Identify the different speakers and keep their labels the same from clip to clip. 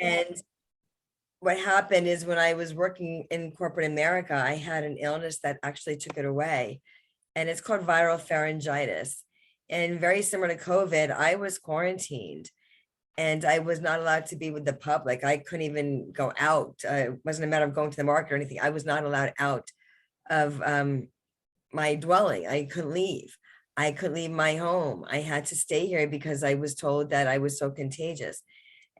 Speaker 1: And what happened is when I was working in corporate America, I had an illness that actually took it away. And it's called viral pharyngitis. And very similar to COVID, I was quarantined and I was not allowed to be with the public. I couldn't even go out. It wasn't a matter of going to the market or anything. I was not allowed out of my dwelling. I couldn't leave. I couldn't leave my home. I had to stay here because I was told that I was so contagious.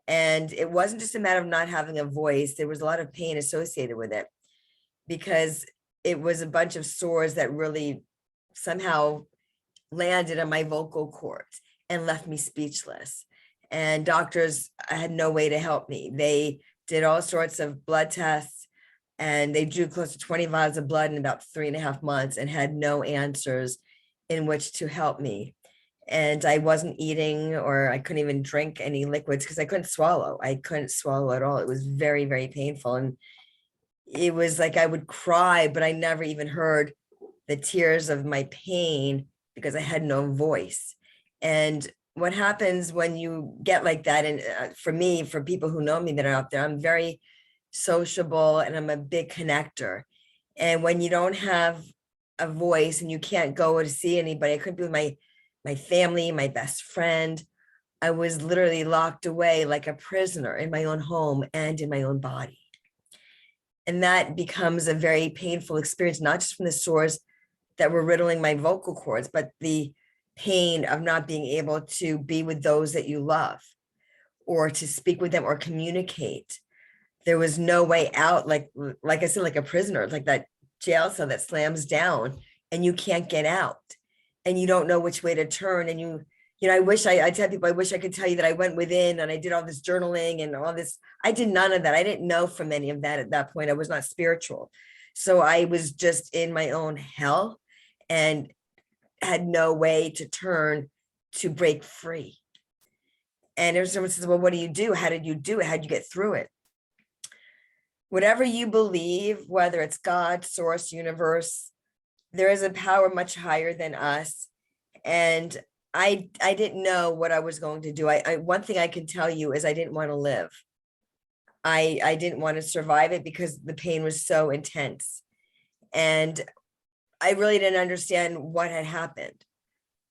Speaker 1: And it wasn't just a matter of not having a voice. There was a lot of pain associated with it because it was a bunch of sores that really somehow landed on my vocal cords and left me speechless. And doctors had no way to help me. They did all sorts of blood tests and they drew close to 20 vials of blood in about 3.5 months and had no answers in which to help me. And I wasn't eating, or I couldn't even drink any liquids because I couldn't swallow. I couldn't swallow at all. It was very, very painful. And it was like I would cry, but I never even heard the tears of my pain because I had no voice. And what happens when you get like that, and for me, for people who know me that are out there, I'm very sociable and I'm a big connector. And when you don't have a voice and you can't go to see anybody, I couldn't be with my family, my best friend. I was literally locked away like a prisoner in my own home and in my own body. And that becomes a very painful experience, not just from the sores that were riddling my vocal cords, but the pain of not being able to be with those that you love or to speak with them or communicate. There was no way out, like I said, like a prisoner, like that jail cell that slams down and you can't get out. And you don't know which way to turn. And you know, I tell people, I wish I could tell you that I went within and I did all this journaling and all this. I did none of that. I didn't know from any of that at that point. I was not spiritual. So I was just in my own hell and had no way to turn to break free. And if someone says, well, what do you do? How did you do it? How'd you get through it? Whatever you believe, whether it's God, source, universe, there is a power much higher than us. And I didn't know what I was going to do. One thing I can tell you is I didn't want to live. I didn't want to survive it because the pain was so intense. And I really didn't understand what had happened.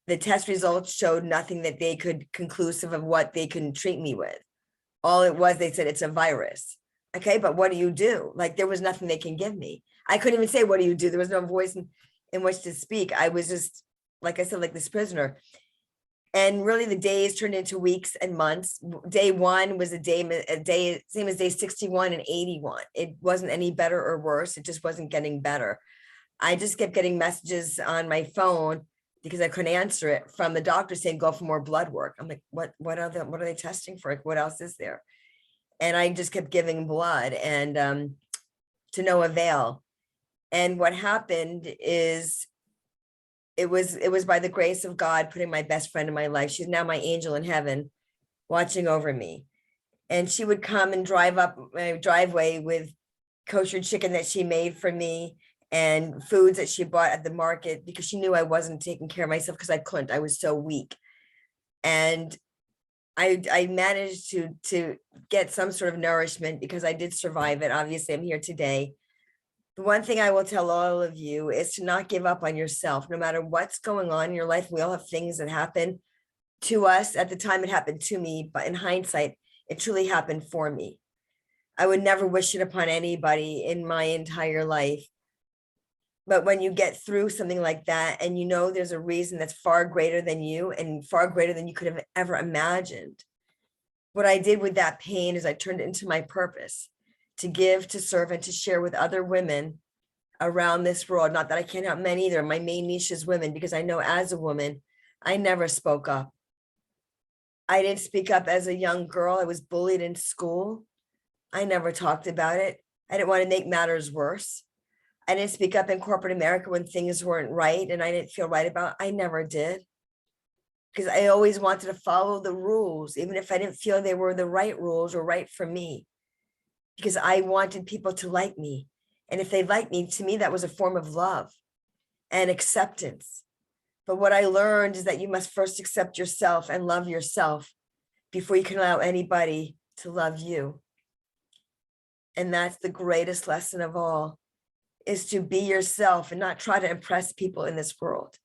Speaker 1: The test results showed nothing that they could conclusive of what they can treat me with. All it was, they said, it's a virus. Okay, but what do you do? Like, there was nothing they can give me. I couldn't even say, what do you do? There was no voice in which to speak. I was just, like I said, like this prisoner. And really the days turned into weeks and months. Day one was a day, same as day 61 and 81. It wasn't any better or worse. It just wasn't getting better. I just kept getting messages on my phone because I couldn't answer it from the doctor saying, go for more blood work. I'm like, what are they testing for? Like, what else is there? And I just kept giving blood and to no avail. And what happened is it was by the grace of God putting my best friend in my life. She's now my angel in heaven watching over me. And she would come and drive up my driveway with kosher chicken that she made for me and foods that she bought at the market because she knew I wasn't taking care of myself because I couldn't. I was so weak. And I managed to get some sort of nourishment because I did survive it. Obviously, I'm here today. The one thing I will tell all of you is to not give up on yourself, no matter what's going on in your life. We all have things that happen to us. At the time, it happened to me, but in hindsight, it truly happened for me. I would never wish it upon anybody in my entire life. But when you get through something like that, and you know there's a reason that's far greater than you and far greater than you could have ever imagined. What I did with that pain is I turned it into my purpose to give, to serve, and to share with other women around this world. Not that I can't help men either. My main niche is women, because I know as a woman, I never spoke up. I didn't speak up as a young girl. I was bullied in school. I never talked about it. I didn't want to make matters worse. I didn't speak up in corporate America when things weren't right and I didn't feel right about it. I never did. Because I always wanted to follow the rules, even if I didn't feel they were the right rules or right for me. Because I wanted people to like me. And if they liked me, to me, that was a form of love and acceptance. But what I learned is that you must first accept yourself and love yourself before you can allow anybody to love you. And that's the greatest lesson of all, is to be yourself and not try to impress people in this world.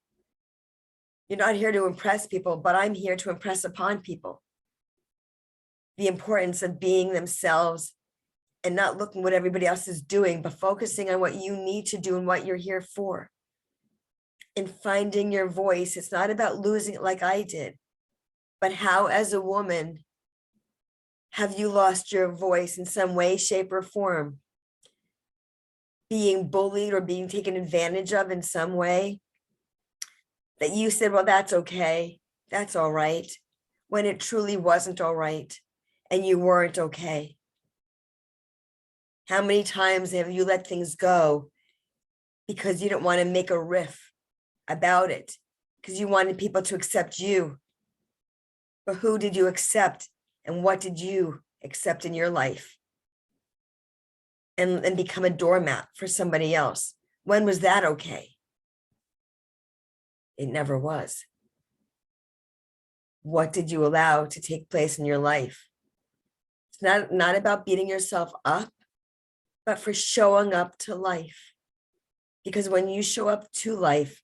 Speaker 1: You're not here to impress people, but I'm here to impress upon people the importance of being themselves and not looking what everybody else is doing, but focusing on what you need to do and what you're here for. And finding your voice. It's not about losing it like I did, but how as a woman have you lost your voice in some way, shape, or form? Being bullied or being taken advantage of in some way that you said, well, that's okay, that's all right, when it truly wasn't all right and you weren't okay. How many times have you let things go because you didn't want to make a riff about it, because you wanted people to accept you? But who did you accept, and what did you accept in your life? And become a doormat for somebody else. When was that okay? It never was. What did you allow to take place in your life? It's not about beating yourself up, but for showing up to life. Because when you show up to life,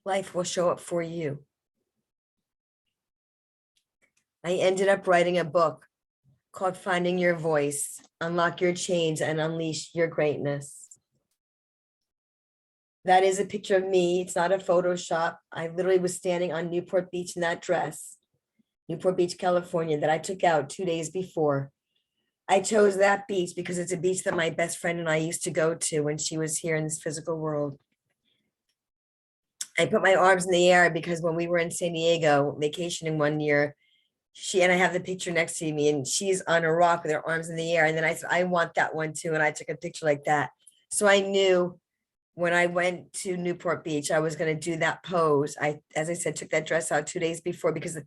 Speaker 1: life will show up for you. I ended up writing a book called Finding Your Voice, Unlock Your Chains and Unleash Your Greatness. That is a picture of me. It's not a Photoshop. I literally was standing on Newport Beach in that dress, Newport Beach, California, that I took out 2 days before. I chose that beach because it's a beach that my best friend and I used to go to when she was here in this physical world. I put my arms in the air because when we were in San Diego vacationing one year, she and I have the picture next to me, and she's on a rock with her arms in the air. And then I said, I want that one too. And I took a picture like that. So I knew when I went to Newport Beach, I was going to do that pose. As I said, took that dress out 2 days before because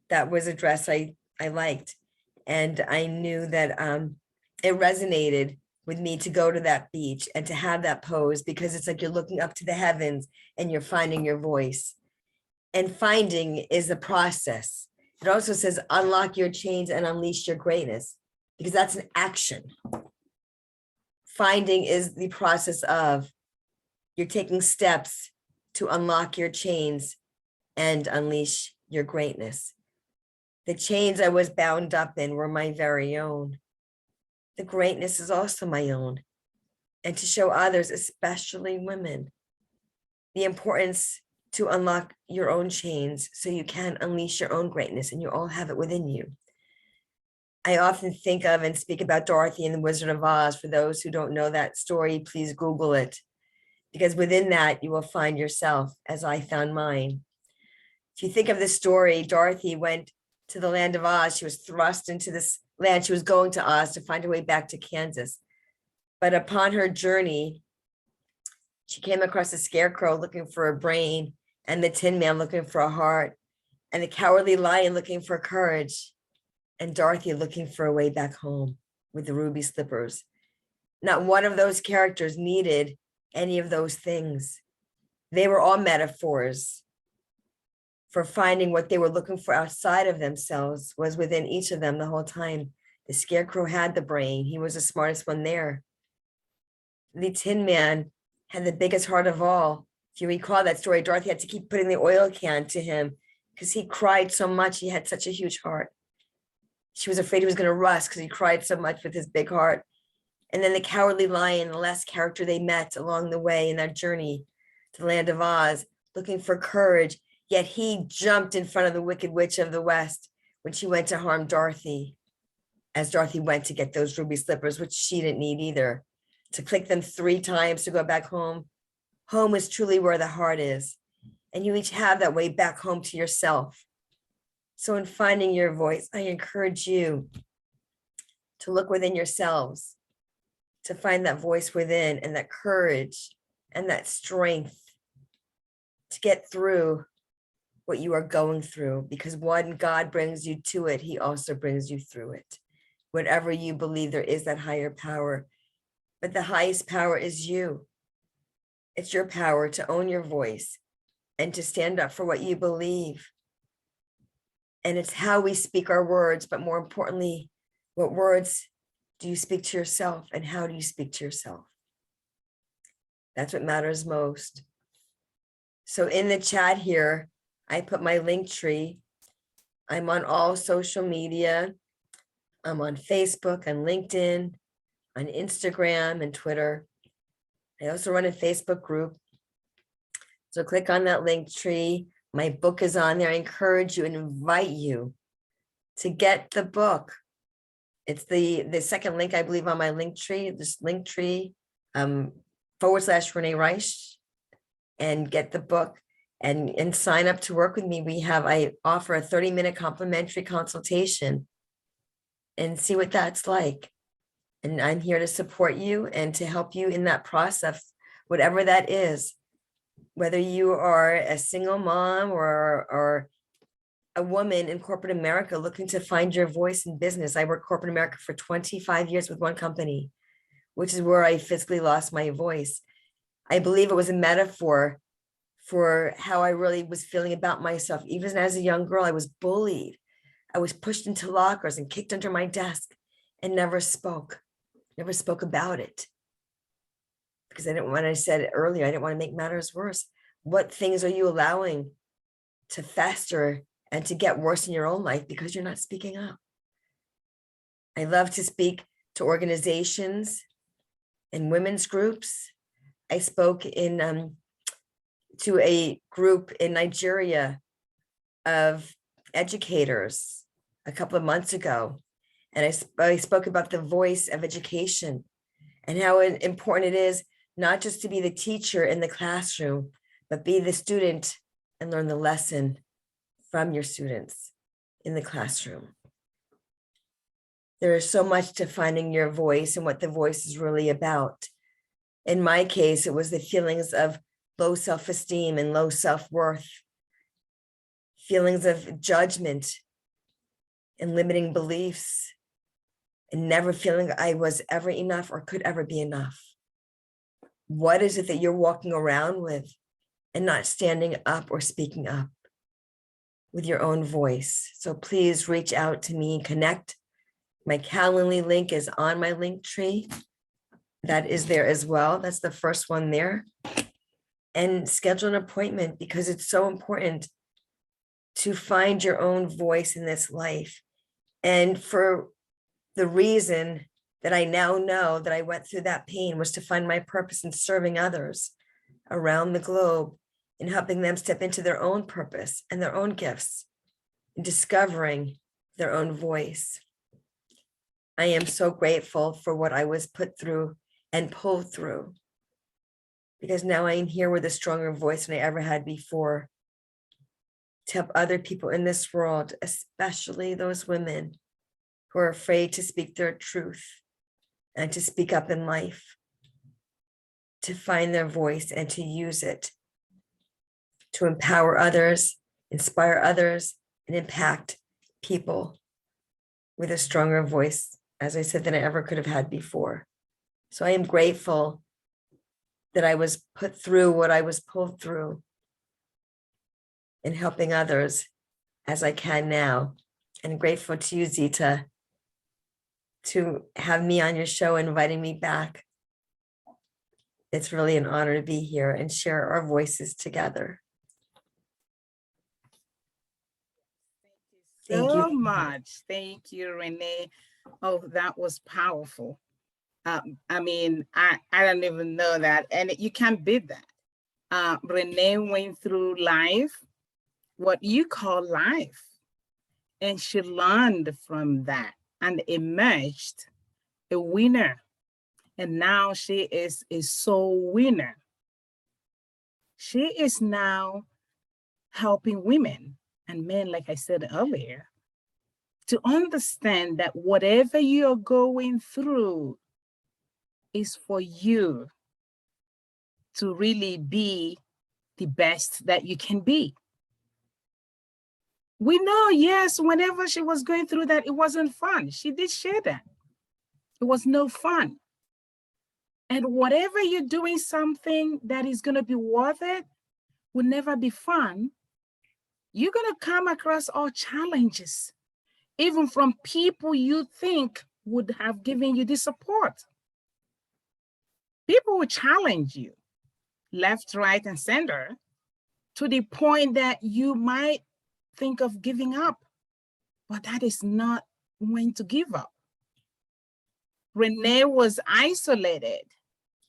Speaker 1: that was a dress I liked. And I knew that it resonated with me to go to that beach and to have that pose, because it's like you're looking up to the heavens and you're finding your voice. And finding is the process. It also says unlock your chains and unleash your greatness, because that's an action. Finding is the process of you're taking steps to unlock your chains and unleash your greatness. The chains I was bound up in were my very own. The greatness is also my own. And to show others, especially women, the importance to unlock your own chains so you can unleash your own greatness, and you all have it within you. I often think of and speak about Dorothy and the Wizard of Oz. For those who don't know that story, please Google it, because within that you will find yourself, as I found mine. If you think of the story, Dorothy went to the land of Oz. She was thrust into this land. She was going to Oz to find her way back to Kansas. But upon her journey, she came across a scarecrow looking for a brain, and the Tin Man looking for a heart, and the Cowardly Lion looking for courage, and Dorothy looking for a way back home with the ruby slippers. Not one of those characters needed any of those things. They were all metaphors for finding what they were looking for outside of themselves was within each of them the whole time. The scarecrow had the brain. He was the smartest one there. The Tin Man had the biggest heart of all. If you recall that story, Dorothy had to keep putting the oil can to him because he cried so much. He had such a huge heart. She was afraid he was going to rust because he cried so much with his big heart. And then the Cowardly Lion, the last character they met along the way in that journey to the land of Oz, looking for courage, yet he jumped in front of the Wicked Witch of the West when she went to harm Dorothy, as Dorothy went to get those ruby slippers, which she didn't need either. To click them 3 times to go back home. Home is truly where the heart is. And you each have that way back home to yourself. So in finding your voice, I encourage you to look within yourselves, to find that voice within and that courage and that strength to get through what you are going through. Because when God brings you to it, he also brings you through it. Whatever you believe, there is that higher power. But the highest power is you. It's your power to own your voice and to stand up for what you believe And it's how we speak our words, but more importantly, what words do you speak to yourself and how do you speak to yourself? That's what matters most. So in the chat here, I put my link tree. I'm on all social media. I'm on Facebook, on LinkedIn, on Instagram and Twitter. I also run a Facebook group. So click on that link tree. My book is on there. I encourage you and invite you to get the book. It's the second link, I believe, on my link tree, this link tree / Renee Reisch, and get the book and sign up to work with me. I offer a 30-minute complimentary consultation and see what that's like. And I'm here to support you and to help you in that process, whatever that is, whether you are a single mom or a woman in corporate America looking to find your voice in business. I worked corporate America for 25 years with one company, which is where I physically lost my voice. I believe it was a metaphor for how I really was feeling about myself. Even as a young girl, I was bullied. I was pushed into lockers and kicked under my desk and never spoke about it. Because when I said earlier, I didn't want to make matters worse. What things are you allowing to fester and to get worse in your own life because you're not speaking up? I love to speak to organizations and women's groups. I spoke to a group in Nigeria of educators a couple of months ago. And I spoke about the voice of education and how important it is not just to be the teacher in the classroom, but be the student and learn the lesson from your students in the classroom. There is so much to finding your voice and what the voice is really about. In my case, it was the feelings of low self-esteem and low self-worth, feelings of judgment and limiting beliefs, and never feeling I was ever enough or could ever be enough. What is it that you're walking around with and not standing up or speaking up with your own voice? So please reach out to me, connect. My Calendly link is on my link tree. That is there as well. That's the first one there. And schedule an appointment because it's so important to find your own voice in this life. And for the reason that I now know that I went through that pain was to find my purpose in serving others around the globe and helping them step into their own purpose and their own gifts, and discovering their own voice. I am so grateful for what I was put through and pulled through, because now I am here with a stronger voice than I ever had before to help other people in this world, especially those women who are afraid to speak their truth and to speak up in life, to find their voice and to use it to empower others, inspire others, and impact people with a stronger voice, as I said, than I ever could have had before. So I am grateful that I was put through what I was pulled through in helping others as I can now. And grateful to you, Zita, to have me on your show, inviting me back. It's really an honor to be here and share our voices together.
Speaker 2: Thank you so much. Thank you, Renee. Oh, that was powerful. I mean, I don't even know that. And you can't beat that. Renee went through life, what you call life. And she learned from that and emerged a winner. And now she is a soul winner. She is now helping women and men, like I said earlier, to understand that whatever you're going through is for you to really be the best that you can be. We know, yes, whenever she was going through that, it wasn't fun. She did share that. It was no fun. And whatever you're doing, something that is going to be worth it will never be fun. you're going to come across all challenges, even from people you think would have given you the support. People will challenge you left, right, and center to the point that you might think of giving up, but that is not when to give up. Renee was isolated.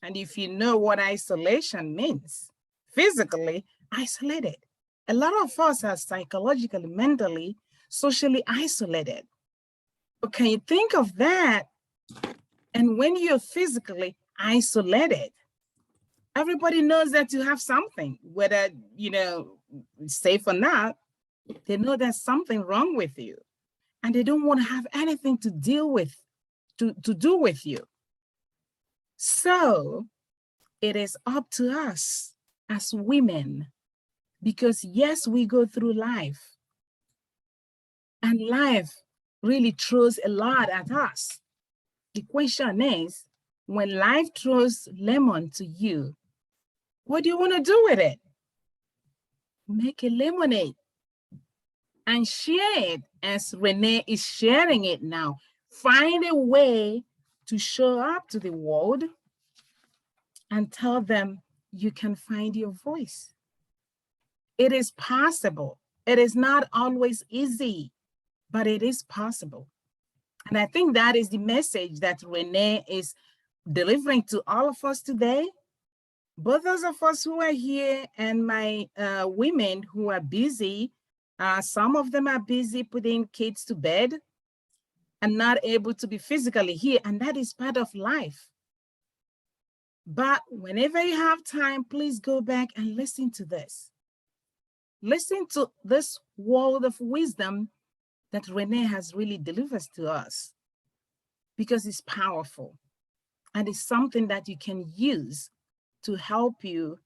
Speaker 2: And if you know what isolation means, physically isolated. A lot of us are psychologically, mentally, socially isolated. But can you think of that? And when you're physically isolated, everybody knows that you have something, whether, safe or not, they know there's something wrong with you. And they don't want to have anything to deal with, to do with you. So it is up to us as women, because yes, we go through life, and life really throws a lot at us. The question is, when life throws lemon to you, what do you want to do with it? Make a lemonade and share it as Renee is sharing it now. Find a way to show up to the world and tell them you can find your voice. It is possible. It is not always easy, but it is possible. And I think that is the message that Renee is delivering to all of us today. Both those of us who are here and my women who are busy, some of them are busy putting kids to bed and not able to be physically here, and that is part of life. But whenever you have time, please go back and listen to this. Listen to this word of wisdom that Renee has really delivered to us, because it's powerful and it's something that you can use to help you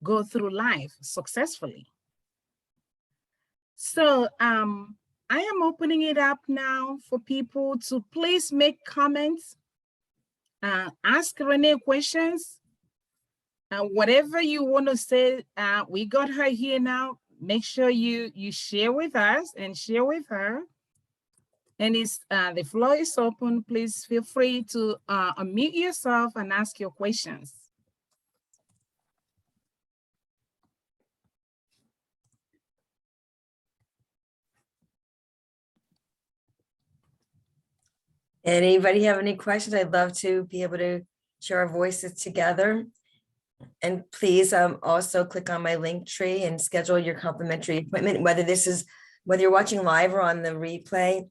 Speaker 2: go through life successfully. So I am opening it up now for people to please make comments, ask Renee questions, whatever you want to say. We got her here now. Make sure you share with us and share with her. And the floor is open. Please feel free to unmute yourself and ask your questions.
Speaker 1: Anybody have any questions? I'd love to be able to share our voices together. And please also click on my link tree and schedule your complimentary appointment. Whether you're watching live or on the replay,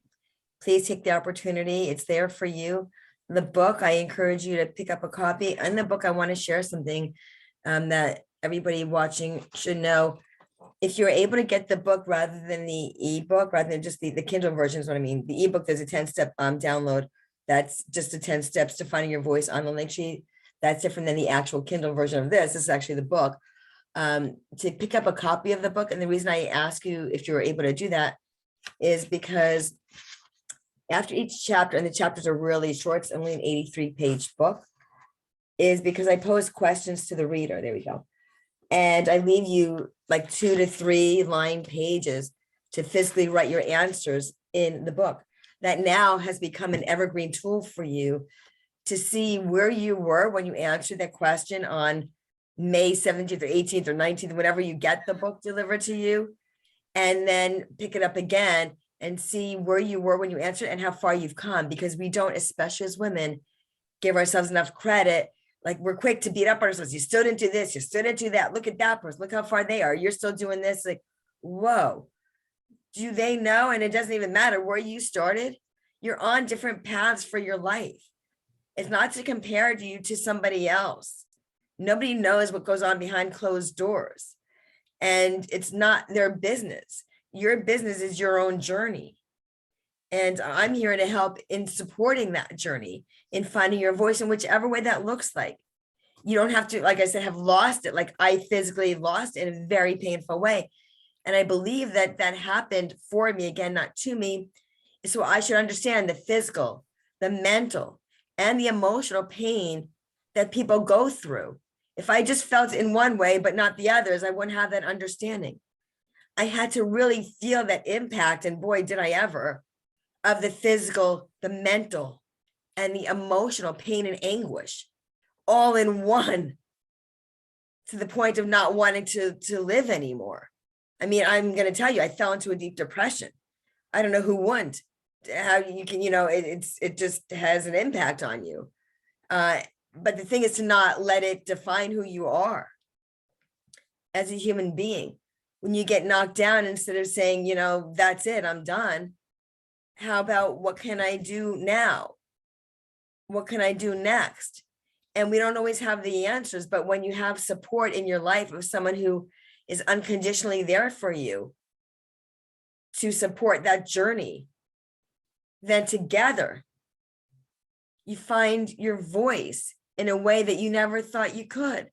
Speaker 1: please take the opportunity. It's there for you. The book, I encourage you to pick up a copy. In the book, I want to share something that everybody watching should know. If you're able to get the book rather than the ebook, rather than just the Kindle version is what I mean. The ebook, there's a 10-step download. That's just the 10 steps to finding your voice on the link sheet. That's different than the actual Kindle version of this. This is actually the book. To pick up a copy of the book. And the reason I ask you if you're able to do that is because after each chapter, and the chapters are really short, it's only an 83-page book, is because I pose questions to the reader. There we go. And I leave you like 2 to 3 line pages to physically write your answers in the book. That now has become an evergreen tool for you to see where you were when you answered that question on May 17th or 18th or 19th, whenever you get the book delivered to you, and then pick it up again and see where you were when you answered and how far you've come, because we don't, especially as women, give ourselves enough credit. Like, we're quick to beat up ourselves. You still didn't do this. You still didn't do that. Look at that person. Look how far they are. You're still doing this. Like, whoa, do they know? And it doesn't even matter where you started. You're on different paths for your life. It's not to compare you to somebody else. Nobody knows what goes on behind closed doors. And it's not their business. Your business is your own journey. And I'm here to help in supporting that journey, in finding your voice in whichever way that looks like. You don't have to, like I said, have lost it. Like I physically lost it in a very painful way. And I believe that that happened for me, again, not to me. So I should understand the physical, the mental, and the emotional pain that people go through. If I just felt in one way, but not the others, I wouldn't have that understanding. I had to really feel that impact, and boy, did I ever, of the physical, the mental, and the emotional pain and anguish all in one, to the point of not wanting to live anymore. I mean, I'm going to tell you, I fell into a deep depression. I don't know who wouldn't. How you can, it just has an impact on you. But the thing is to not let it define who you are as a human being. When you get knocked down, instead of saying, that's it, I'm done. How about, what can I do now? What can I do next? And we don't always have the answers, but when you have support in your life of someone who is unconditionally there for you to support that journey, then together you find your voice in a way that you never thought you could.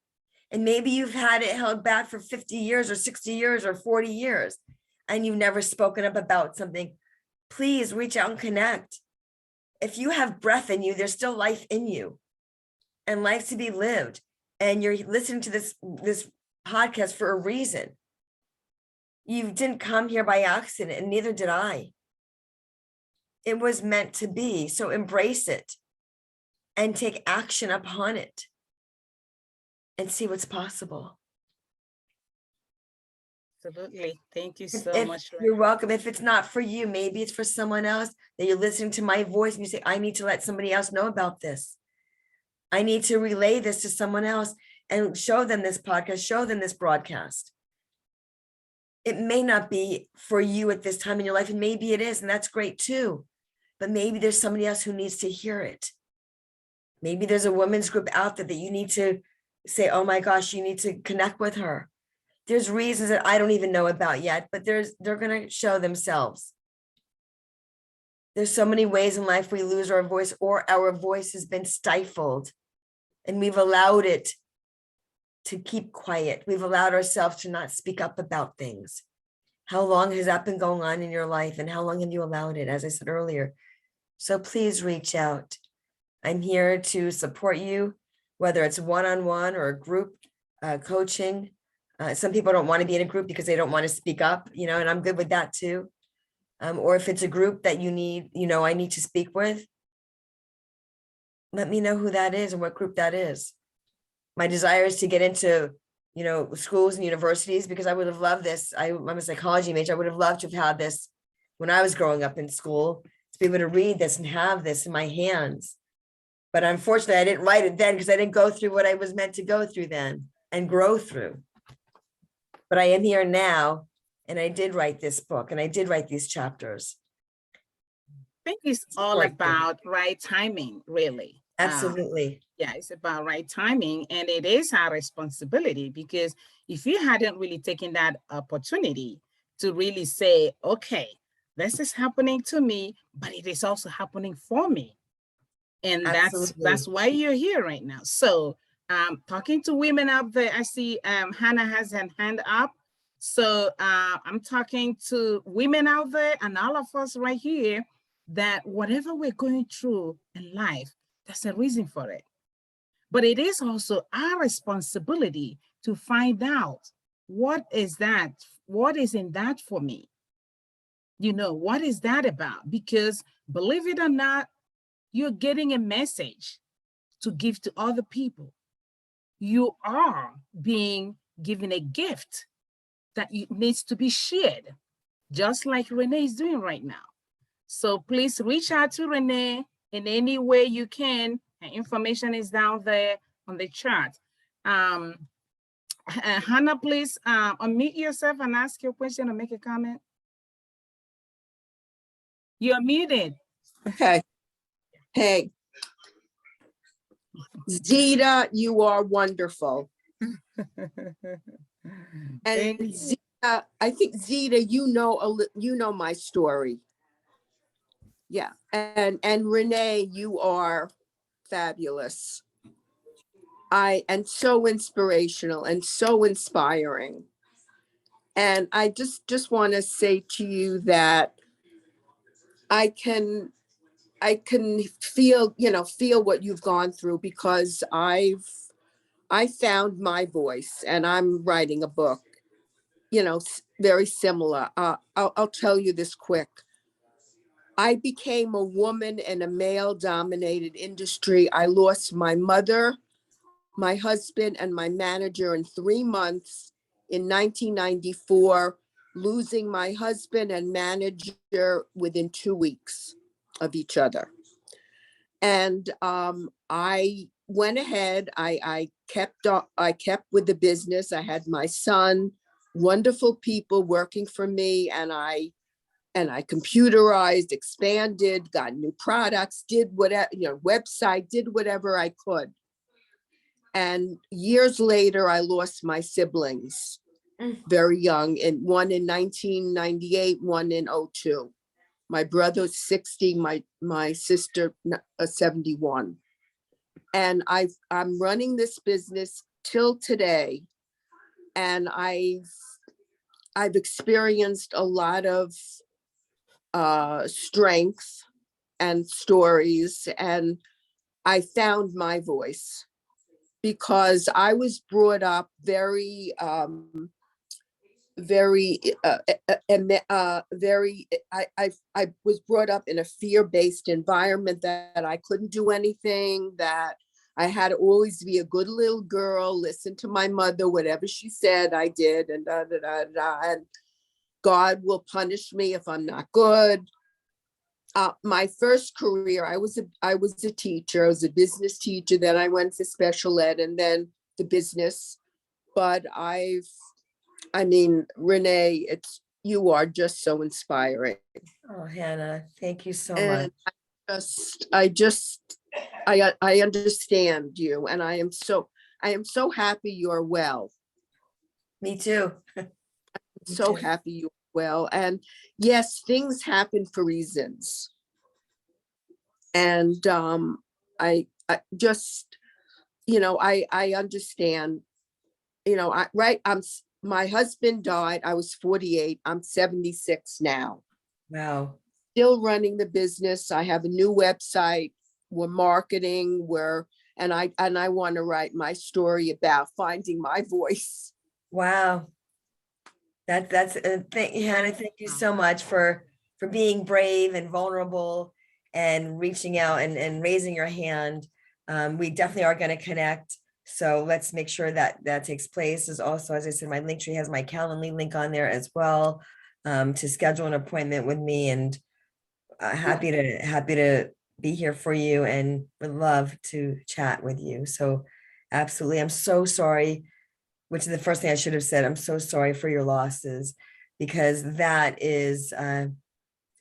Speaker 1: And maybe you've had it held back for 50 years or 60 years or 40 years, and you've never spoken up about something. Please reach out and connect. If you have breath in you, there's still life in you and life to be lived. And you're listening to this podcast for a reason. You didn't come here by accident, and neither did I. It was meant to be. So embrace it and take action upon it and see what's possible.
Speaker 2: Absolutely. Thank you so much.
Speaker 1: You're welcome. If it's not for you, maybe it's for someone else, that you're listening to my voice and you say, I need to let somebody else know about this. I need to relay this to someone else and show them this podcast, show them this broadcast. It may not be for you at this time in your life, and maybe it is, and that's great too. But maybe there's somebody else who needs to hear it. Maybe there's a women's group out there that you need to say, oh my gosh, you need to connect with her. There's reasons that I don't even know about yet, but they're going to show themselves. There's so many ways in life we lose our voice, or our voice has been stifled and we've allowed it to keep quiet. We've allowed ourselves to not speak up about things. How long has that been going on in your life, and how long have you allowed it, as I said earlier? So please reach out. I'm here to support you, whether it's one-on-one or a group coaching. Some people don't want to be in a group because they don't want to speak up, and I'm good with that too. Or if it's a group that you need, I need to speak with, let me know who that is and what group that is. My desire is to get into, schools and universities, because I would have loved this. I'm a psychology major. I would have loved to have had this when I was growing up in school, to be able to read this and have this in my hands. But unfortunately, I didn't write it then because I didn't go through what I was meant to go through then and grow through. But I am here now, and I did write this book, and I did write these chapters.
Speaker 2: I think it's all about right timing, really.
Speaker 1: Absolutely.
Speaker 2: Yeah, it's about right timing, and it is our responsibility, because if you hadn't really taken that opportunity to really say, okay, this is happening to me, but it is also happening for me. And that's why you're here right now. So talking to women out there, I see Hannah has her hand up. So I'm talking to women out there and all of us right here, that whatever we're going through in life, there's a reason for it. But it is also our responsibility to find out, what is that? What is in that for me? What is that about? Because believe it or not, you're getting a message to give to other people. You are being given a gift that needs to be shared, just like Renee is doing right now. So please reach out to Renee in any way you can. Her information is down there on the chat. Hannah, please unmute yourself and ask your question or make a comment. You're muted.
Speaker 3: Okay. Hey, Zita, you are wonderful. And Zita, I think Zita, you know my story. Yeah, and Renee, you are fabulous. And so inspirational and so inspiring. And I just want to say to you that I can feel what you've gone through, because I found my voice, and I'm writing a book, very similar. I'll tell you this quick. I became a woman in a male-dominated industry. I lost my mother, my husband, and my manager in 3 months in 1994, losing my husband and manager within 2 weeks of each other. And I went ahead. I kept with the business. I had my son, wonderful people working for me, and I computerized, expanded, got new products, did whatever, website, did whatever I could. And years later, I lost my siblings very young, and one in 1998, one in 2002. My brother's 60, my sister 71. And I'm running this business till today. And I've experienced a lot of strength and stories, and I found my voice because I was brought up very I was brought up in a fear-based environment that I couldn't do anything, that I had to always be a good little girl, listen to my mother, whatever she said, I did, and and God will punish me if I'm not good. My first career, I was a teacher. I was a business teacher. Then I went to special ed, and then the business. But Renee, you are just so inspiring.
Speaker 1: Oh, Hannah, thank you so
Speaker 3: And
Speaker 1: much.
Speaker 3: I understand you, and I am so happy you're well.
Speaker 1: Me too.
Speaker 3: So happy you're well. And yes, things happen for reasons. And I just, I understand, my husband died. I was 48. I'm 76 now.
Speaker 1: Wow.
Speaker 3: Still running the business. I have a new website. We're marketing. And I want to write my story about finding my voice.
Speaker 1: Wow. That's Hannah, thank you so much for being brave and vulnerable and reaching out and raising your hand. We definitely are going to connect. So let's make sure that takes place. Is also, as I said, my Linktree has my Calendly link on there as well, to schedule an appointment with me, and happy to be here for you and would love to chat with you. So absolutely. I'm so sorry, which is the first thing I should have said. I'm so sorry for your losses, because that is,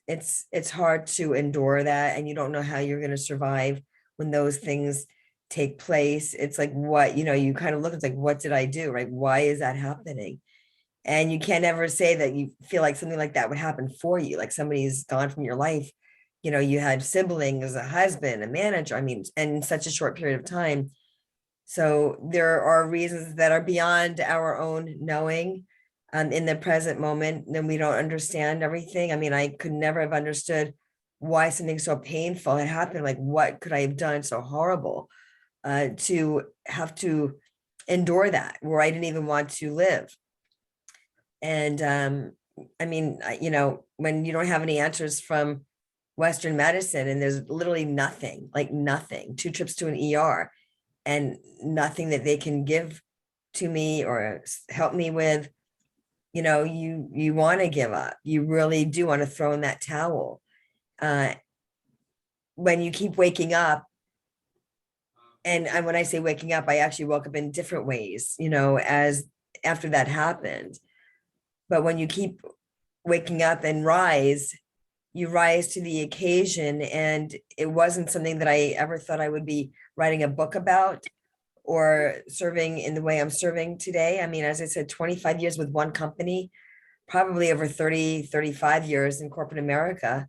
Speaker 1: it's hard to endure that, and you don't know how you're going to survive when those things take place. It's like, what, you kind of look, it's like, what did I do, right? Why is that happening? And you can't ever say that you feel like something like that would happen for you, like somebody's gone from your life. You had siblings, a husband, a manager, in such a short period of time. So there are reasons that are beyond our own knowing. In the present moment, then we don't understand everything. I could never have understood why something so painful had happened. Like, what could I have done so horrible to have to endure that, where I didn't even want to live? And when you don't have any answers from Western medicine, and there's literally nothing, like nothing, 2 trips to an ER, and nothing that they can give to me or help me with, you want to give up. You really do want to throw in that towel. When you keep waking up, and when I say waking up, I actually woke up in different ways, as after that happened. But when you keep waking up and you rise to the occasion. And it wasn't something that I ever thought I would be writing a book about or serving in the way I'm serving today. As I said, 25 years with one company, probably over 30, 35 years in corporate America.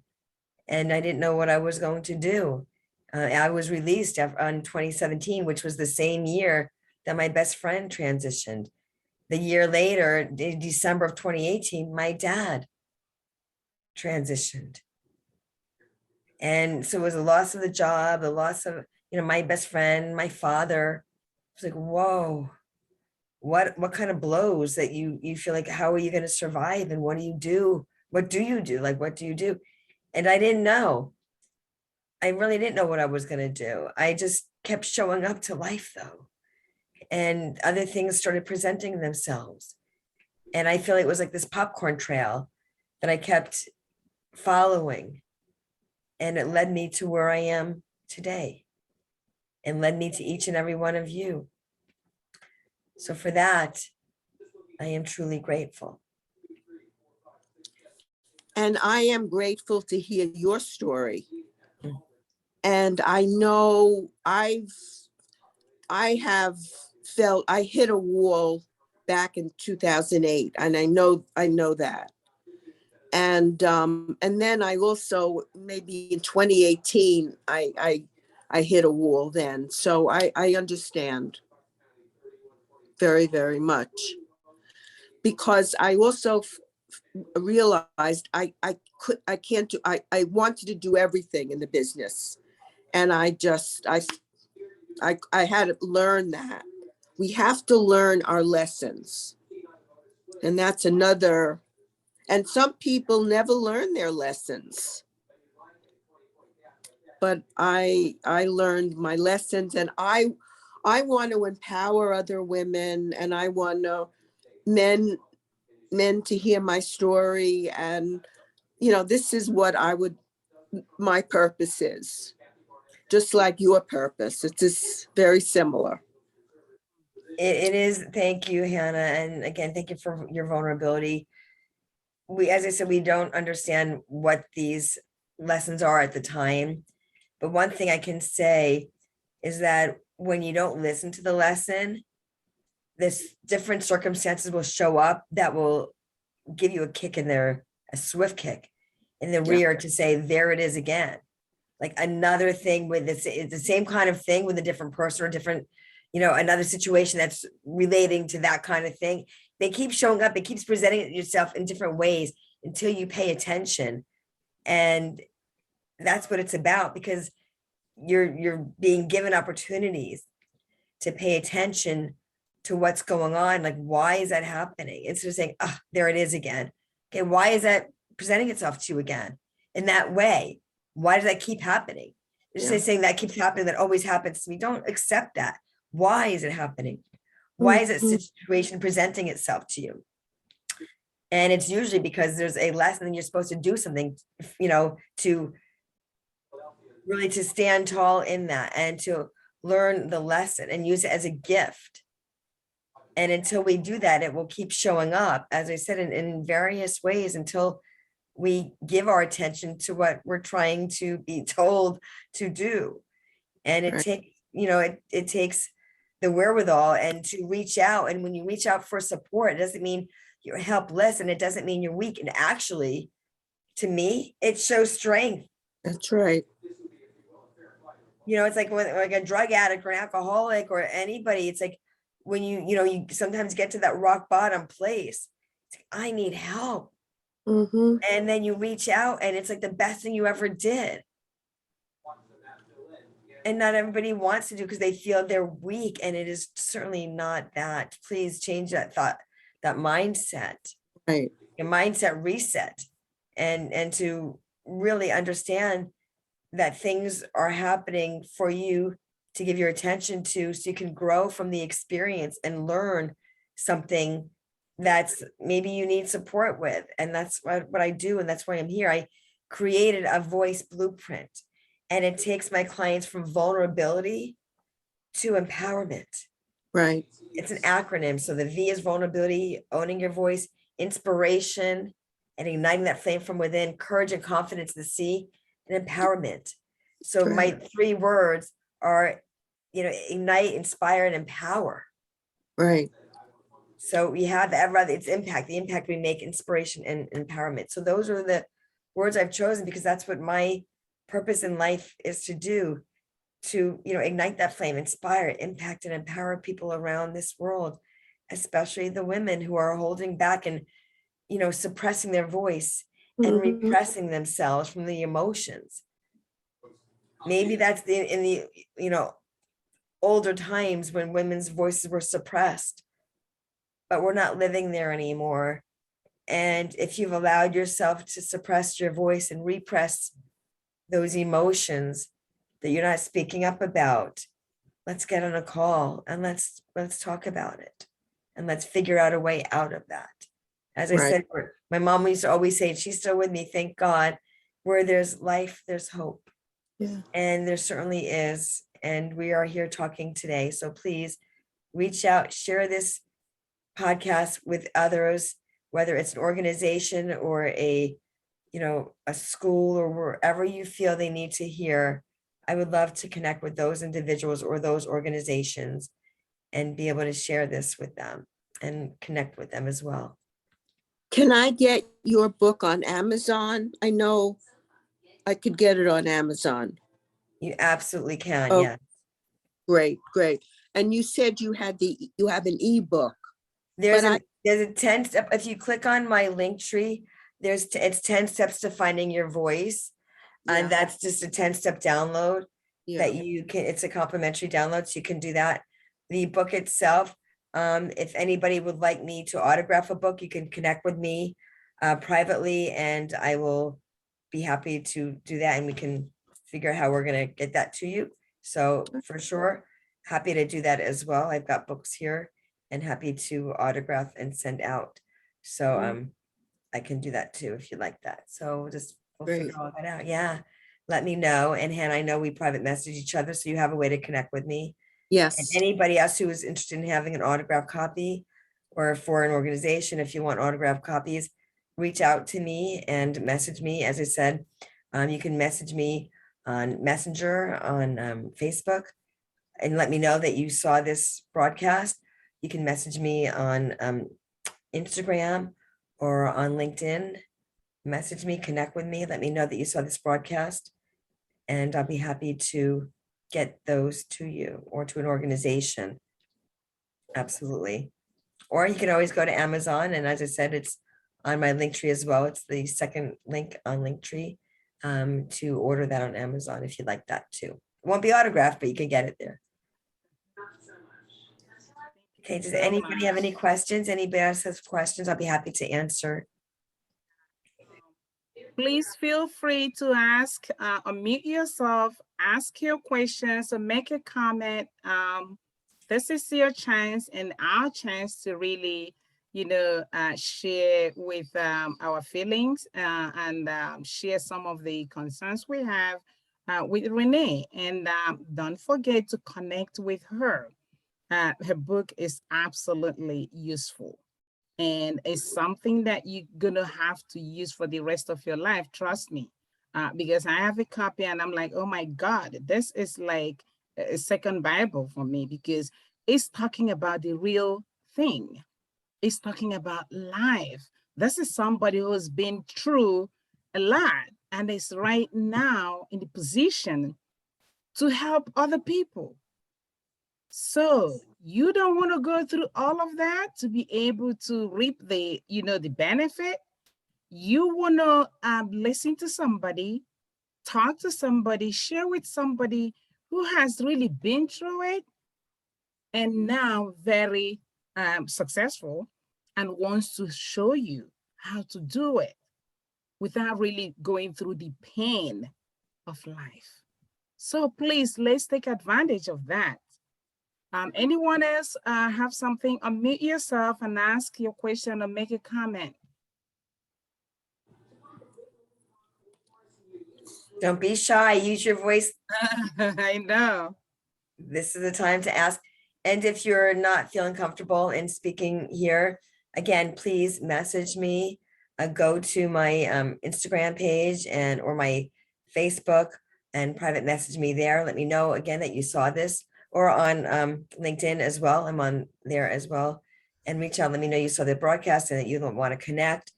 Speaker 1: And I didn't know what I was going to do. I was released on 2017, which was the same year that my best friend transitioned. The year later, in December of 2018, my dad transitioned. And so it was the loss of the job, the loss of, my best friend, my father. It's like, whoa, what kind of blows that you feel like, how are you going to survive? And what do you do? What do you do? Like, what do you do? And I didn't know. I really didn't know what I was going to do. I just kept showing up to life though. And other things started presenting themselves. And I feel it was like this popcorn trail that I kept following. And it led me to where I am today and led me to each and every one of you. So for that, I am truly grateful.
Speaker 3: And I am grateful to hear your story. And I know I have felt I hit a wall back in 2008, and I know that. And then I also, maybe in 2018, I hit a wall then. So I understand very, very much, because I also realized I wanted to do everything in the business. And I had to learn that we have to learn our lessons. And that's another, and some people never learn their lessons. But I learned my lessons, and I want to empower other women, and I want men to hear my story. And, this is what my purpose is, just like your purpose. It's just very similar.
Speaker 1: It is. Thank you, Hannah. And again, thank you for your vulnerability. As I said, we don't understand what these lessons are at the time. But one thing I can say is that when you don't listen to the lesson, this different circumstances will show up that will give you a swift kick in the rear to say, there it is again. Like another thing with this, it's the same kind of thing with a different person or different, another situation that's relating to that kind of thing. They keep showing up, it keeps presenting yourself in different ways until you pay attention. And that's what it's about, because you're being given opportunities to pay attention to what's going on. Like, why is that happening? Instead of saying, oh, there it is again. Okay, why is that presenting itself to you again in that way? Why does that keep happening? Just saying that keeps happening, that always happens to me. Don't accept that. Why is it happening? Why is that situation presenting itself to you? And it's usually because there's a lesson and you're supposed to do something, to really to stand tall in that and to learn the lesson and use it as a gift. And until we do that, it will keep showing up, as I said, in various ways until we give our attention to what we're trying to be told to do. And it takes, it takes the wherewithal and to reach out. And when you reach out for support, it doesn't mean you're helpless, and it doesn't mean you're weak. And actually, to me, it shows strength.
Speaker 3: That's right.
Speaker 1: It's like when like a drug addict or an alcoholic or anybody, it's like when you sometimes get to that rock bottom place, it's like, I need help. And then you reach out and it's like the best thing you ever did. And not everybody wants to do because they feel they're weak, and it is certainly not that. Please change that thought, that mindset,
Speaker 3: right?
Speaker 1: Your mindset reset, and to really understand that things are happening for you to give your attention to, so you can grow from the experience and learn something that's maybe you need support with. And that's what I do. And that's why I'm here. I created a voice blueprint, and it takes my clients from vulnerability to empowerment.
Speaker 3: Right.
Speaker 1: It's an acronym. So the V is vulnerability, owning your voice, inspiration, and igniting that flame from within, courage and confidence, the C, and empowerment. So my 3 words are, ignite, inspire, and empower.
Speaker 3: Right.
Speaker 1: So we have it's impact, the impact we make, inspiration and empowerment. So those are the words I've chosen because that's what my purpose in life is to do, to, ignite that flame, inspire, impact, and empower people around this world, especially the women who are holding back and, suppressing their voice and repressing themselves from the emotions. Maybe that's in the older times when women's voices were suppressed. but we're not living there anymore. And if you've allowed yourself to suppress your voice and repress those emotions that you're not speaking up about, let's get on a call and let's talk about it. And let's figure out a way out of that. As I
Speaker 3: Right.
Speaker 1: said, my mom used to always say, she's still with me, thank God, where there's life, there's hope.
Speaker 3: Yeah.
Speaker 1: And there certainly is. And we are here talking today. So please reach out, share this podcast with others, whether it's an organization or a school or wherever you feel they need to hear. I would love to connect with those individuals or those organizations and be able to share this with them and connect with them as well.
Speaker 3: Can I get your book on Amazon? I know I could get it on Amazon.
Speaker 1: You absolutely can.
Speaker 3: Oh,
Speaker 1: Yeah.
Speaker 3: Great, great. And you said you have an ebook.
Speaker 1: There's
Speaker 3: But
Speaker 1: a 10 step. If you click on my link tree, it's 10 steps to finding your voice. And that's just a 10-step download that you can, it's a complimentary download. So you can do that. The book itself, if anybody would like me to autograph a book, you can connect with me privately and I will be happy to do that. And we can figure out how we're going to get that to you. So for sure, happy to do that as well. I've got books here and happy to autograph and send out. So I can do that too, if you like that. So just we'll
Speaker 3: Great.
Speaker 1: figure all that out. Yeah. Let me know. And Hannah, I know we private message each other, so you have a way to connect with me. And
Speaker 3: Yes.
Speaker 1: anybody else who is interested in having an autograph copy or for an organization, if you want autograph copies, reach out to me and message me. As I said, you can message me on Messenger on Facebook and let me know that you saw this broadcast. You can message me on Instagram or on LinkedIn. Message me, connect with me, let me know that you saw this broadcast, and I'll be happy to get those to you or to an organization. Absolutely. Or you can always go to Amazon, and as I said, it's on my link tree as well. It's the second link on Linktree to order that on Amazon if you'd like that too. It won't be autographed, but you can get it there. Okay, does anybody have any questions? Anybody else has questions? I'll be happy to answer.
Speaker 2: Please feel free to ask, unmute yourself, ask your questions, or make a comment. This is your chance and our chance to really, share with our feelings and share some of the concerns we have with Renee. And don't forget to connect with her. Her book is absolutely useful. And it's something that you're gonna have to use for the rest of your life, trust me. Because I have a copy and I'm like, oh my God, this is like a second Bible for me because it's talking about the real thing. It's talking about life. This is somebody who's been through a lot and is right now in the position to help other people. So you don't want to go through all of that to be able to reap the benefit. You want to listen to somebody, talk to somebody, share with somebody who has really been through it and now very successful and wants to show you how to do it without really going through the pain of life. So please, let's take advantage of that. Anyone else have something? Unmute yourself and ask your question or make a comment.
Speaker 1: Don't be shy, use your voice.
Speaker 2: I know.
Speaker 1: This is the time to ask. And if you're not feeling comfortable in speaking here, again, please message me. Go to my Instagram page or my Facebook and private message me there. Let me know again that you saw this, or on LinkedIn as well. I'm on there as well. And reach out, let me know you saw the broadcast and that you don't want to connect.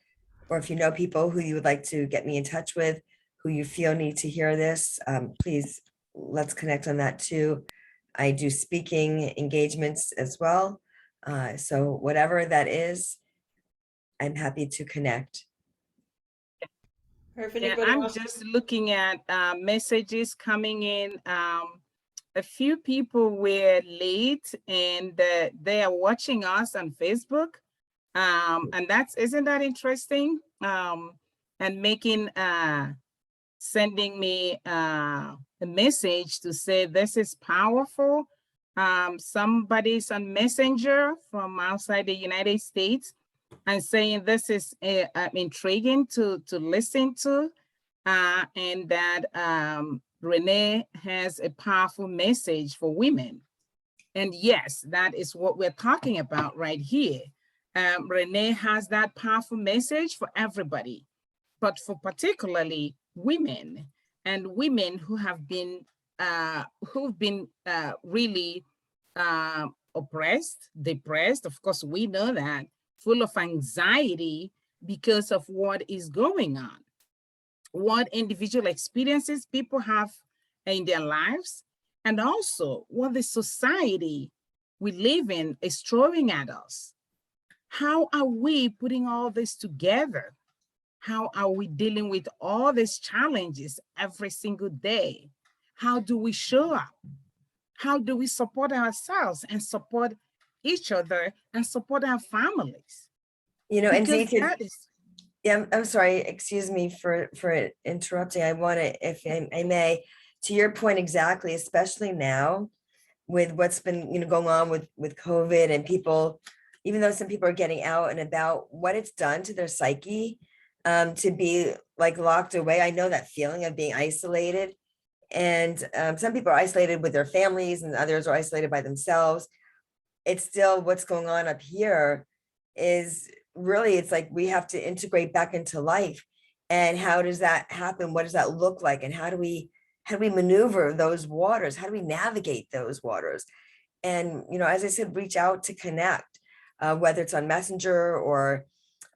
Speaker 1: Or if you know people who you would like to get me in touch with, who you feel need to hear this, please, let's connect on that too. I do speaking engagements as well. So whatever that is, I'm happy to connect.
Speaker 2: Yeah, I'm just looking at messages coming in. a few people were late and they are watching us on Facebook. And isn't that interesting? And sending me a message to say this is powerful. Somebody's on Messenger from outside the United States and saying this is intriguing to listen to, and that Renee has a powerful message for women. And yes, that is what we're talking about right here. Renee has that powerful message for everybody, but for particularly women, and women who have been really oppressed, depressed. Of course, we know that, full of anxiety because of what is going on, what individual experiences people have in their lives, and also what the society we live in is throwing at us. How are we putting all this together? How are we dealing with all these challenges every single day? How do we show up? How do we support ourselves and support each other and support our families?
Speaker 1: And
Speaker 2: Because
Speaker 1: Zita,
Speaker 2: that is,
Speaker 1: yeah, I'm sorry, excuse me for interrupting. I want to, if I may, to your point exactly, especially now with what's been going on with COVID and people, even though some people are getting out and about, what it's done to their psyche, to be like locked away. I know that feeling of being isolated, and some people are isolated with their families and others are isolated by themselves. It's still what's going on up here is really, it's like we have to integrate back into life. And how does that happen? What does that look like? And how do we maneuver those waters? How do we navigate those waters? And, as I said, reach out to connect, whether it's on Messenger or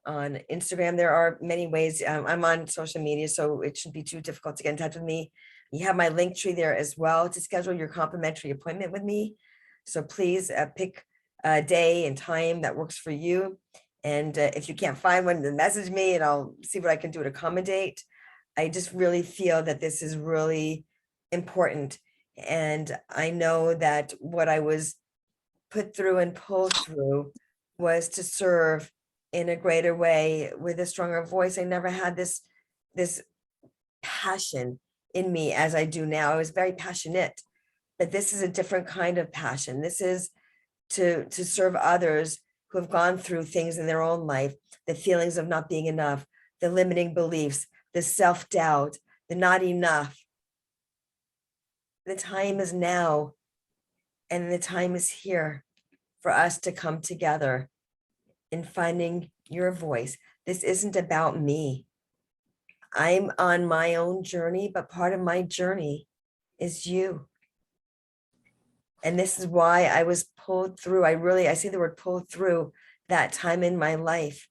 Speaker 1: on Instagram. There are many ways. I'm on social media, so it shouldn't be too difficult to get in touch with me. You have my link tree there as well to schedule your complimentary appointment with me. So please pick a day and time that works for you. And if you can't find one, then message me and I'll see what I can do to accommodate. I just really feel that this is really important. And I know that what I was put through and pulled through was to serve in a greater way with a stronger voice. I never had this passion in me as I do now. I was very passionate, but this is a different kind of passion. This is to serve others who have gone through things in their own life, the feelings of not being enough, the limiting beliefs, the self-doubt, the not enough. The time is now, and the time is here for us to come together in finding your voice. This isn't about me. I'm on my own journey, but part of my journey is you. And this is why I was pulled through. I say the word pulled through that time in my life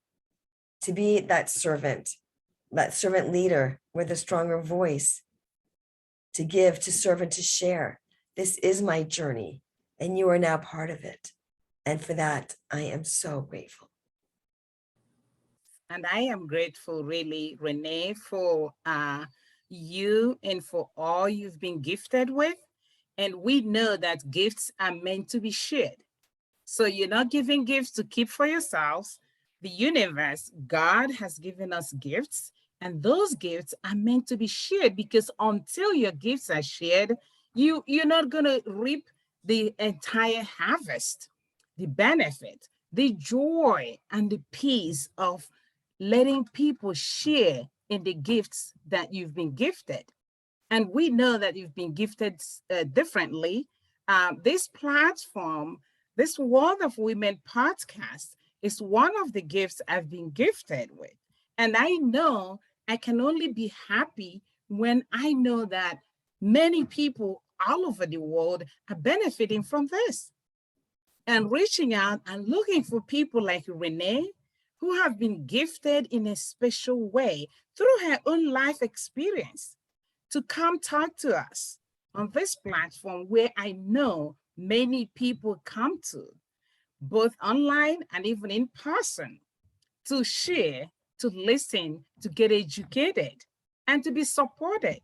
Speaker 1: to be that servant leader with a stronger voice, to give, to serve, and to share. This is my journey, and you are now part of it. And for that, I am so grateful.
Speaker 2: and I am grateful, really, Renee, for you and for all you've been gifted with. And we know that gifts are meant to be shared. So you're not giving gifts to keep for yourselves. The universe, God has given us gifts, and those gifts are meant to be shared, because until your gifts are shared, you're not going to reap the entire harvest, the benefit, the joy, and the peace of letting people share in the gifts that you've been gifted. And we know that you've been gifted differently. This platform, this World of Women podcast, is one of the gifts I've been gifted with. And I know I can only be happy when I know that many people all over the world are benefiting from this. And reaching out and looking for people like Renee, who have been gifted in a special way through her own life experience, to come talk to us on this platform where I know many people come to, both online and even in person, to share, to listen, to get educated, and to be supported,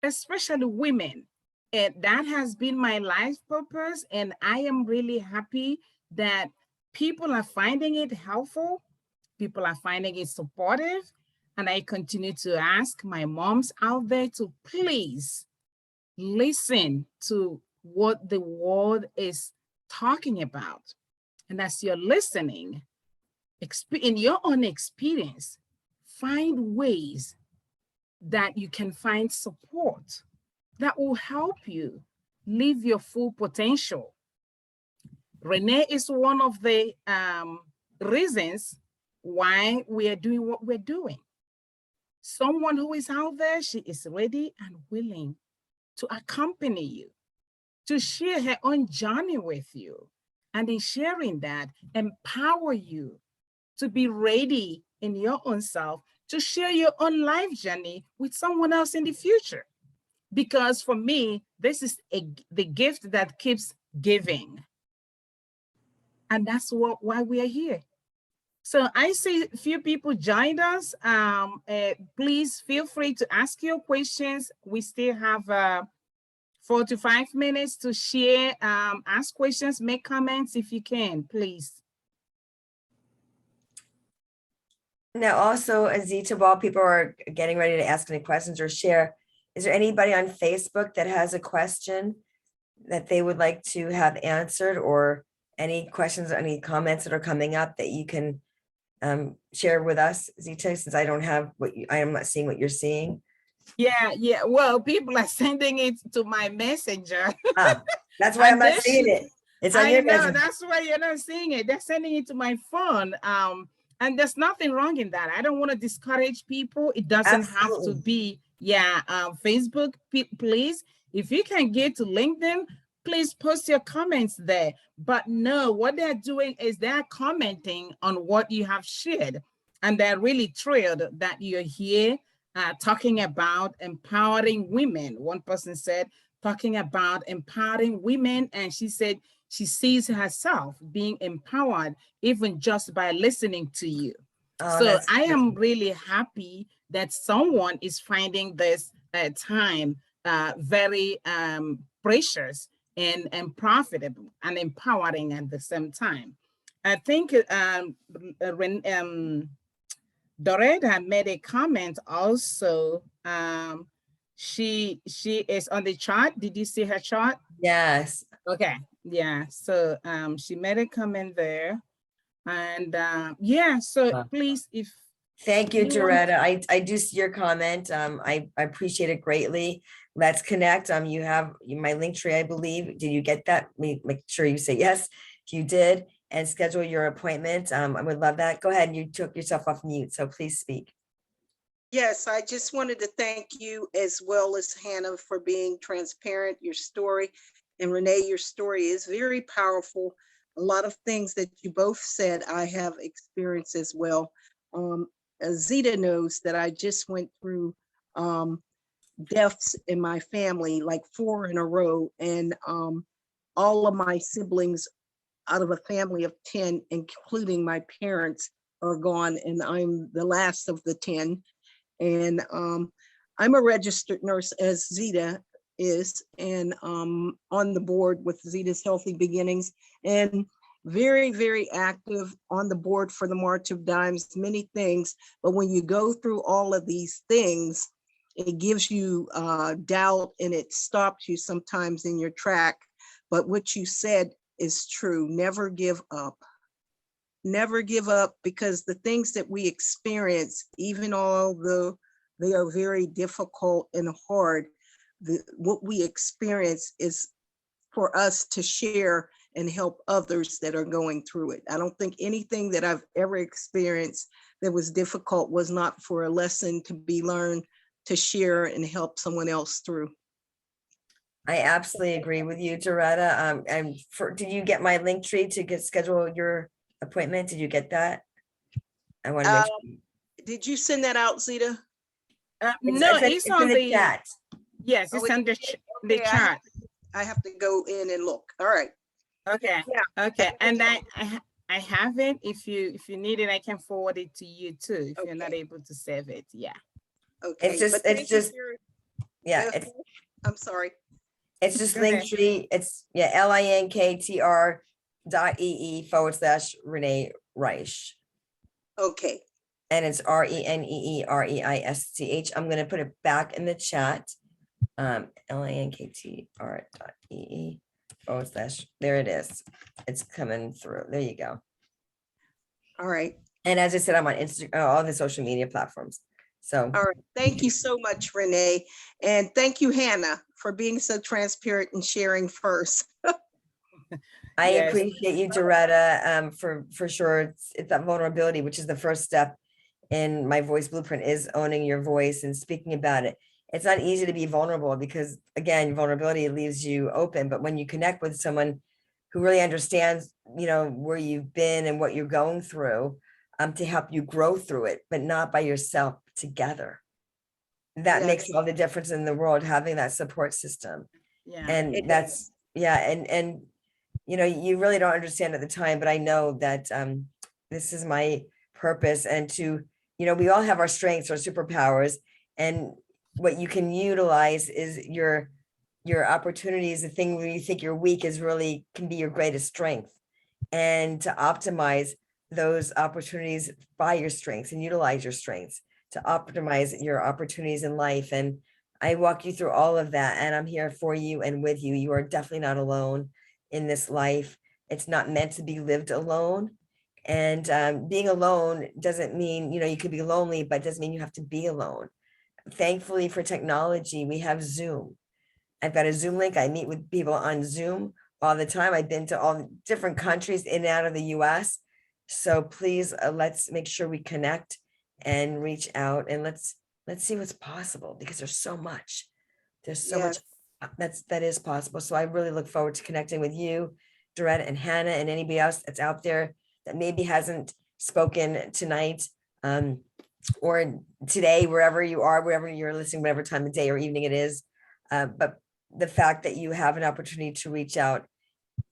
Speaker 2: especially women And that has been my life purpose. And I am really happy that people are finding it helpful. People are finding it supportive. And I continue to ask my moms out there to please listen to what the world is talking about. And as you're listening, in your own experience, find ways that you can find support that will help you live your full potential. Renee is one of the reasons why we are doing what we're doing. Someone who is out there, she is ready and willing to accompany you, to share her own journey with you, and in sharing that, empower you to be ready in your own self to share your own life journey with someone else in the future. Because for me, this is the gift that keeps giving. And that's why we are here. So I see a few people joined us. Please feel free to ask your questions. We still have 4 to 5 minutes to share, ask questions, make comments if you can, please.
Speaker 1: Now, also, Zita, while people are getting ready to ask any questions or share, is there anybody on Facebook that has a question that they would like to have answered, or any questions or any comments that are coming up that you can share with us, Zita, since I don't have I am not seeing what you're seeing?
Speaker 2: Yeah. Well, people are sending it to my messenger.
Speaker 1: That's why I'm not seeing it. It's on your messenger.
Speaker 2: That's why you're not seeing it. They're sending it to my phone. And there's nothing wrong in that. I don't want to discourage people. It doesn't have to be, Facebook, please. If you can get to LinkedIn, please post your comments there. But no, what they're doing is they're commenting on what you have shared. And they're really thrilled that you're here talking about empowering women. One person said, talking about empowering women. And she said she sees herself being empowered even just by listening to you. So I am really happy that someone is finding this time very precious and profitable and empowering at the same time. I think Doretta made a comment also. She is on the chart. Did you see her chart?
Speaker 1: Yes.
Speaker 2: Okay. Yeah. So she made a comment there. And so please, if
Speaker 1: thank you, Doretta. I do see your comment. I appreciate it greatly. Let's connect. You have my link tree, I believe. Did you get that? Make sure you say yes if you did, and schedule your appointment. I would love that. Go ahead. You took yourself off mute, so please speak.
Speaker 4: Yes, I just wanted to thank you as well as Hannah for being transparent, your story. And Renee, your story is very powerful. A lot of things that you both said, I have experienced as well. Zita knows that I just went through deaths in my family, like 4 in a row. And all of my siblings out of a family of 10, including my parents, are gone. And I'm the last of the 10. And I'm a registered nurse, as Zita is, and on the board with Zita's Healthy Beginnings, and very, very active on the board for the March of Dimes, many things. But when you go through all of these things, it gives you doubt, and it stops you sometimes in your track. But what you said is true. Never give up. Never give up, because the things that we experience, even although they are very difficult and hard, what we experience is for us to share and help others that are going through it. I don't think anything that I've ever experienced that was difficult was not for a lesson to be learned, to share and help someone else through.
Speaker 1: I absolutely agree with you, Doretta. Did you get my link tree to schedule your appointment? Did you get that? I want to make sure.
Speaker 4: Did you send that out, Zita?
Speaker 2: No, it's on the
Speaker 1: chat.
Speaker 2: Yes, it's on the chat.
Speaker 4: I have to go in and look. All right.
Speaker 2: Okay.
Speaker 4: Yeah.
Speaker 2: Okay. And I have it. If you need it, I can forward it to you too. If you're not able to save it, yeah.
Speaker 4: Okay.
Speaker 1: It's just yeah.
Speaker 4: I'm sorry.
Speaker 1: It's just
Speaker 2: Go ahead.
Speaker 1: Linktree. It's linktr.ee/Renee Reisch.
Speaker 4: Okay,
Speaker 1: And it's RENEEREISCH. I'm gonna put it back in the chat. linktr.ee/, there it is. It's coming through. There you go.
Speaker 4: all right.
Speaker 1: And as I said, I'm on Instagram, all the social media platforms. So
Speaker 4: All right, thank you so much, Renee. And thank you, Hannah, for being so transparent and sharing first.
Speaker 1: I
Speaker 2: Yes.
Speaker 1: appreciate you, Doretta, for sure. It's that vulnerability, which is the first step in my voice blueprint, is owning your voice and speaking about it. It's not easy to be vulnerable because, again, vulnerability leaves you open. But when you connect with someone who really understands, where you've been and what you're going through, to help you grow through it, but not by yourself, together. That makes
Speaker 4: Yes.
Speaker 1: all the difference in the world, having that support system.
Speaker 2: Yeah.
Speaker 1: And
Speaker 4: It
Speaker 1: that's, yeah. And, you really don't understand at the time, but I know that this is my purpose. And we all have our strengths, our superpowers, and what you can utilize is your opportunities. The thing where you think you're weak can be your greatest strength, and to optimize those opportunities by your strengths and utilize your strengths to optimize your opportunities in life. And I walk you through all of that, and I'm here for you and with you. You are definitely not alone in this life. It's not meant to be lived alone. And being alone doesn't mean, you could be lonely, but doesn't mean you have to be alone. Thankfully for technology, we have Zoom. I've got a Zoom link. I meet with people on Zoom all the time. I've been to all different countries in and out of the US. So please, let's make sure we connect and reach out, and let's see what's possible, because there's so much. There's so much that is possible. So I really look forward to connecting with you, Doretta and Hannah, and anybody else that's out there that maybe hasn't spoken tonight, or today, wherever you are, wherever you're listening, whatever time of day or evening it is. But the fact that you have an opportunity to reach out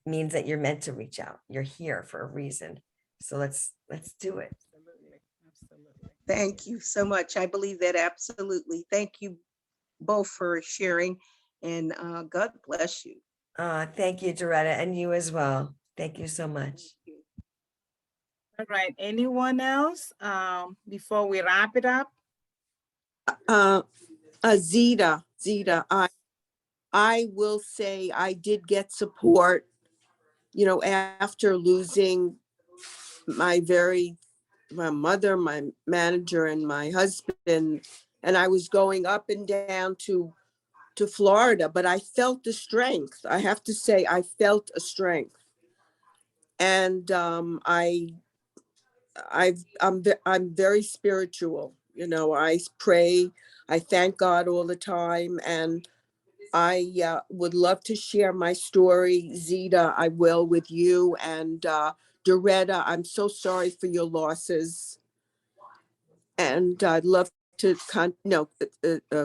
Speaker 1: means that you're meant to reach out. You're here for a reason. So let's do it.
Speaker 2: Absolutely. Absolutely.
Speaker 4: Thank you so much. I believe that absolutely. Thank you both for sharing, and God bless you.
Speaker 1: Thank you, Doretta, and you as well. Thank you so much.
Speaker 2: All right. Anyone else before we wrap it up?
Speaker 3: Zita, I will say I did get support, after losing my mother, my manager, and my husband, and I was going up and down to Florida, but I felt the strength. I have to say, I felt a strength. And I'm very spiritual. I pray, I thank God all the time, and I would love to share my story, Zita. I will with you, and Doretta. I'm so sorry for your losses, and I'd love to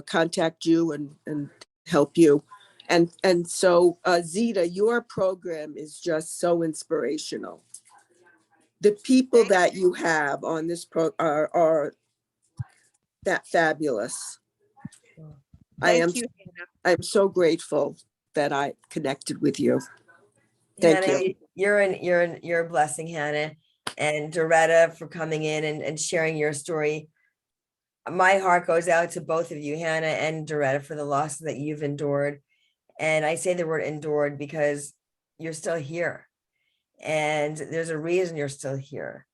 Speaker 3: contact you and help you. And so Zita, your program is just so inspirational. The people that you have on this are that fabulous.
Speaker 4: Thank you, Hannah.
Speaker 3: I'm so grateful that I connected with you. Thank
Speaker 1: Hannah,
Speaker 3: you.
Speaker 1: you're a blessing, Hannah, and Doretta, for coming in and sharing your story. My heart goes out to both of you, Hannah and Doretta, for the losses that you've endured. And I say the word endured because you're still here, and there's a reason you're still here.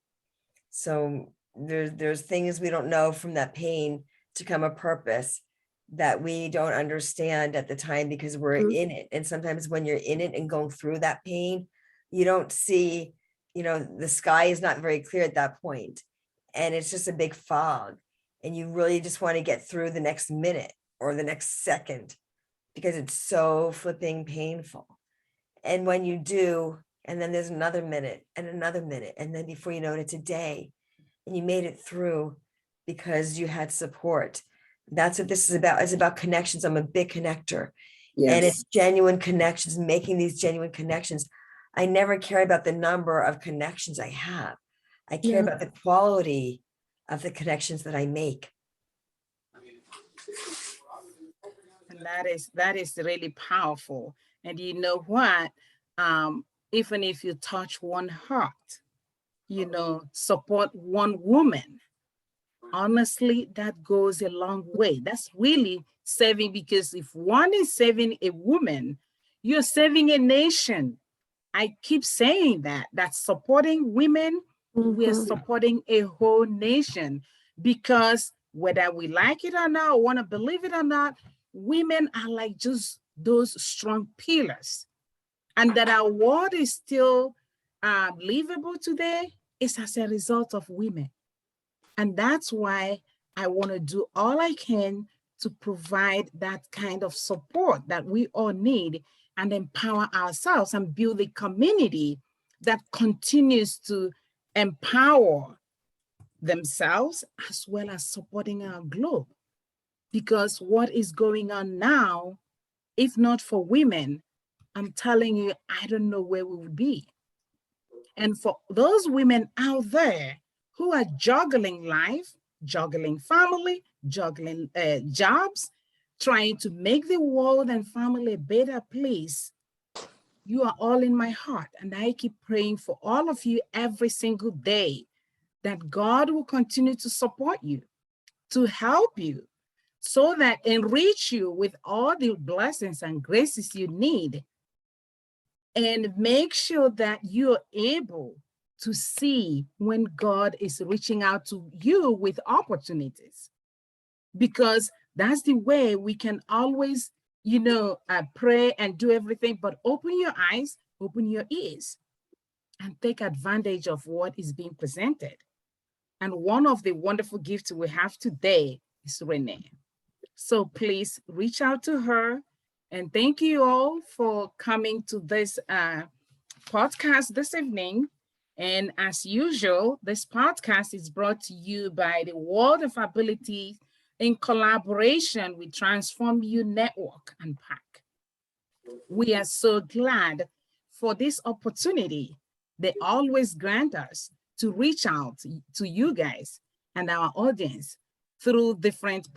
Speaker 1: So there's things we don't know from that pain to come a purpose that we don't understand at the time, because we're in it. And sometimes when you're in it and going through that pain, you don't see, the sky is not very clear at that point, and it's just a big fog, and you really just want to get through the next minute or the next second, because it's so flipping painful. And when you do, and then there's another minute, and then before you know it, it's a day, and you made it through because you had support. That's what this is about. It's about connections. I'm a big connector.
Speaker 3: Yes.
Speaker 1: And it's genuine connections, making these genuine connections. I never care about the number of connections I have. I care about the quality of the connections that I make.
Speaker 2: And that is really powerful. And you know what? Even if you touch one heart, support one woman, honestly, that goes a long way. That's really serving, because if one is serving a woman, you're serving a nation. I keep saying that supporting women, we are supporting a whole nation, because whether we like it or not, or want to believe it or not, women are like just those strong pillars. And that our world is still livable today is as a result of women. And that's why I want to do all I can to provide that kind of support that we all need, and empower ourselves and build a community that continues to empower themselves as well as supporting our globe. Because what is going on now, if not for women, I'm telling you, I don't know where we would be. And for those women out there who are juggling life, juggling family, juggling jobs, trying to make the world and family a better place, you are all in my heart. And I keep praying for all of you every single day, that God will continue to support you, to help you, so that enrich you with all the blessings and graces you need, and make sure that you're able to see when God is reaching out to you with opportunities. Because that's the way we can always, pray and do everything, but open your eyes, open your ears, and take advantage of what is being presented. And one of the wonderful gifts we have today is Renee. So please reach out to her. And thank you all for coming to this podcast this evening. And as usual, this podcast is brought to you by the World of Ability in collaboration with Transform You Network and PAC. We are so glad for this opportunity they always grant us to reach out to you guys and our audience through different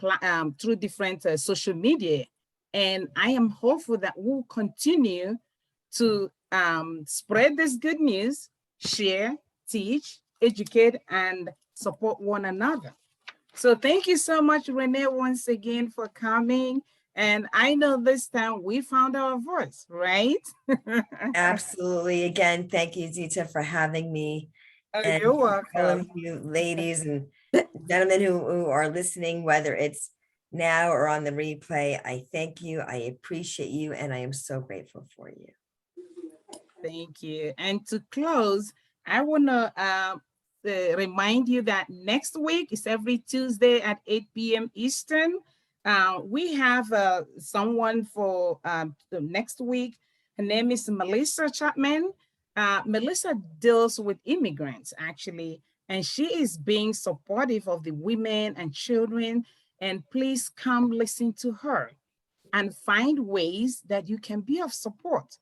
Speaker 2: social media. And I am hopeful that we'll continue to spread this good news, share, teach, educate, and support one another. So thank you so much, Renee, once again for coming. And I know this time we found our voice, right?
Speaker 1: Absolutely. Again, thank you, Zita, for having me.
Speaker 2: Oh,
Speaker 1: And
Speaker 2: you're
Speaker 1: all
Speaker 2: welcome.
Speaker 1: of you ladies and gentlemen who are listening, whether it's now or on the replay, I thank you. I appreciate you. And I am so grateful for you.
Speaker 2: Thank you. And to close, I want to remind you that next week is every Tuesday at 8 p.m. Eastern. We have someone for the next week. Her name is Melissa Chapman. Melissa deals with immigrants, actually, and she is being supportive of the women and children. And please come listen to her and find ways that you can be of support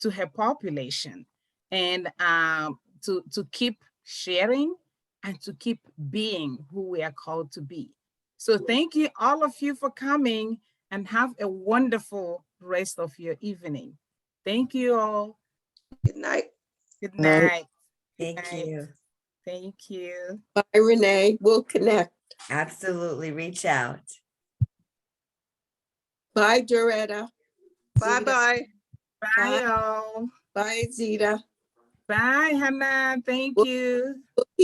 Speaker 2: to her population, and to keep sharing and to keep being who we are called to be. So thank you, all of you, for coming, and have a wonderful rest of your evening. Thank you all.
Speaker 4: Good night.
Speaker 2: Good night.
Speaker 1: Thank you.
Speaker 2: Thank you.
Speaker 3: Bye, Renee. We'll connect.
Speaker 1: Absolutely. Reach out.
Speaker 3: Bye, Doretta.
Speaker 4: Bye-bye.
Speaker 2: Bye, y'all.
Speaker 3: Bye, Zita.
Speaker 2: Bye, Hannah. Thank you.
Speaker 3: We'll keep